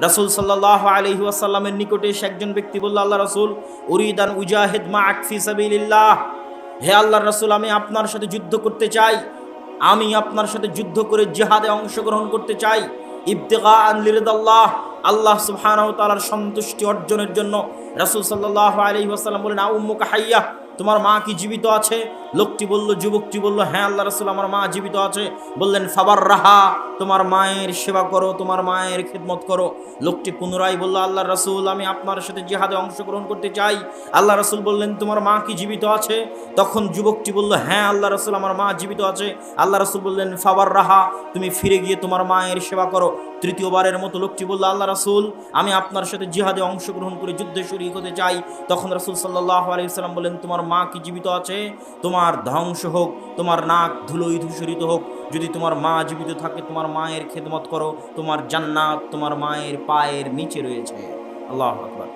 রাসূল সাল্লাল্লাহু আলাইহি ওয়াসাল্লামের নিকটে এসে একজন ব্যক্তি বলল, আল্লাহ রাসূল, উরিদান উজাহিদ মা'আক ফি সাবিলিল্লাহ, হে আল্লাহর রাসূল, আমি আপনার সাথে যুদ্ধ করতে চাই, আমি আপনার সাথে যুদ্ধ করে জিহাদে অংশগ্রহণ করতে চাই, ইবতিগাআন লিরিদাল্লাহ, আল্লাহ সুবহানাহু ওয়া তাআলার সন্তুষ্টি অর্জনের জন্য। রাসূল সাল্লাল্লাহু আলাইহি ওয়াসাল্লাম বললেন, আউম্মুকা হাইয়া, তোমার মা কি জীবিত আছে? লোকটি বলল, যুবকটি বলল, হ্যাঁ আল্লাহ রাসূল, আমার মা জীবিত আছে। বললেন, ফাবাররাহা, তোমার মায়ের সেবা করো, তোমার মায়ের খিদমত করো। লোকটি পুনরায় বলল, আল্লাহ রাসূল, আমি আপনার সাথে জিহাদে অংশগ্রহণ করতে চাই। আল্লাহ রাসূল বললেন, তোমার মা কি জীবিত আছে? তখন যুবকটি বলল, হ্যাঁ আল্লাহ রাসূল, আমার মা জীবিত আছে। আল্লাহ রাসূল বললেন, ফাবাররাহা, তুমি ফিরে গিয়ে তোমার মায়ের সেবা করো। তৃতীয়বারের মতো লোকটি বলল, আল্লাহ রাসূল, আমি আপনার সাথে জিহাদে অংশগ্রহণ করে যুদ্ধে শরীক হতে চাই। তখন রাসূল সাল্লাল্লাহু আলাইহি ওয়াসাল্লাম বললেন, তোমার মা কি জীবিত আছে? তোমার ধ্বংস হোক, তোমার নাক ধুলোয় ধূসরিত হোক, যদি তোমার মা জীবিত থাকে তোমার মায়ের খেদমত করো, তোমার জান্নাত তোমার মায়ের পায়ের নিচে রয়েছে। আল্লাহু আকবার।